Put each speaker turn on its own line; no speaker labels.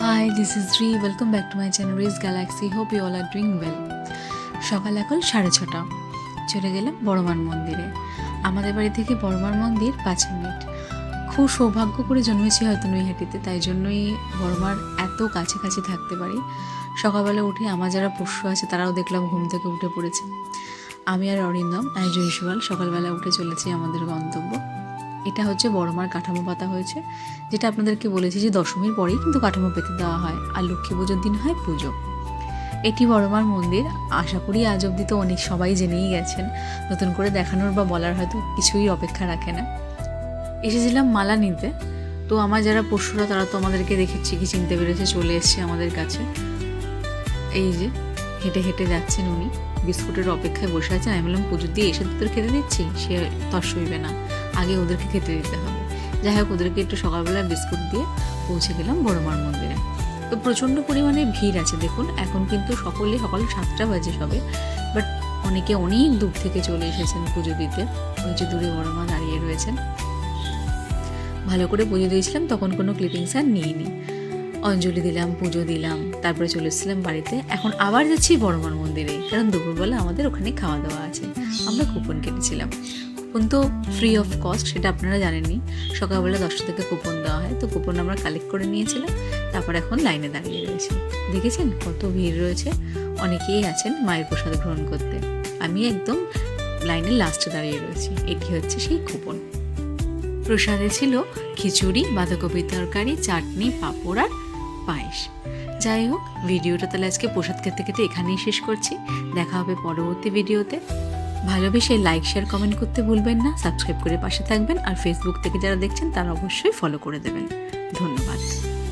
Hi, this is Ree. Welcome back to my channel Ree's Galaxy. Hope you all are doing well. সকাল এখন 6:30 চলে গেলাম বড়মার মন্দিরে। আমাদের বাড়ি থেকে বড়মার মন্দির 5 মিনিট। খুব সৌভাগ্য করে জন্মেছি হয়তো নৈহাটিতে, তাই জন্যই বড়মার এত কাছে কাছে থাকতে পারি। সকালবেলা উঠে আমার যারা পোষ্য আছে তারাও দেখলাম ঘুম থেকে উঠে পড়েছে। আমি আর অরিন্দম অ্যাজ ইউজুয়াল সকালবেলা উঠে চলেছি আমাদের গন্তব্য। এটা হচ্ছে বড়মার কাঠামো পাতা হয়েছে, যেটা আপনাদেরকে বলেছি যে দশমীর পরেই কিন্তু কাঠামো পেতে দেওয়া হয়, আর লক্ষ্মী পুজোর দিন হয় পুজো। এটি বড়মার মন্দির। আশা করি আজ অবধি তো অনেক সবাই জেনেই গেছেন, নতুন করে দেখানোর বা বলার হয়তো কিছুই অপেক্ষা রাখে না। এসেছিলাম মালা নিতে, তো আমার যারা পশুরা তারা তো আমাদেরকে দেখেছি কি চিনতে পেরেছে, চলে এসছে আমাদের কাছে। এই যে হেঁটে হেঁটে যাচ্ছেন উনি, বিস্কুটের অপেক্ষায় বসে আছেন। আমি বললাম পুজো দিয়ে এসে তোদের খেতে দিচ্ছি, সে তর সইবে না, আগে ওদেরকে খেতে দিতে হবে। যাই হোক, ওদেরকে একটু সকালবেলা বিস্কুট দিয়ে পৌঁছে গেলাম বড়মার মন্দিরে। তো প্রচণ্ড পরিমাণে ভিড় আছে দেখুন। এখন কিন্তু সকাল 7টা বাজে সবে, বাট অনেকে অনেক দূর থেকে চলে এসেছেন পুজো দিতে। ওই যে দূরে বড়মা দাঁড়িয়ে রয়েছেন। ভালো করে পুজো দিয়েছিলাম, তখন কোনো ক্লিপিংস আর নিইনি। অঞ্জলি দিলাম, পুজো দিলাম, তারপরে চলে এসেছিলাম বাড়িতে। এখন আবার যাচ্ছি বড়মার মন্দিরে, কারণ দুপুরবেলা আমাদের ওখানে খাওয়া দাওয়া আছে। আমরা কুপন কেটেছিলাম। কুপন তো ফ্রি অফ কস্ট, সেটা আপনারা জানেনই। সকালবেলা 10টা থেকে কুপন দেওয়া হয়, তো কুপন আমরা কালেক্ট করে নিয়েছিলাম। তারপর এখন লাইনে দাঁড়িয়ে রয়েছে। দেখেছেন কত ভিড় রয়েছে, অনেকেই আছেন মায়ের প্রসাদ গ্রহণ করতে। আমি একদম লাইনের লাস্টে দাঁড়িয়ে রয়েছি। এটি হচ্ছে সেই কুপন। প্রসাদে ছিল খিচুড়ি, বাঁধাকপির তরকারি, চাটনি, পাঁপড় আর পায়েস। যাই হোক, ভিডিওটা তাহলে আজকে প্রসাদ খেতে খেতে এখানেই শেষ করছি। দেখা হবে পরবর্তী ভিডিওতে। ভালোবেসে লাইক, শেয়ার, কমেন্ট করতে ভুলবেন না। সাবস্ক্রাইব করে পাশে থাকবেন, আর ফেসবুক থেকে যারা দেখছেন তারা অবশ্যই ফলো করে দেবেন। ধন্যবাদ।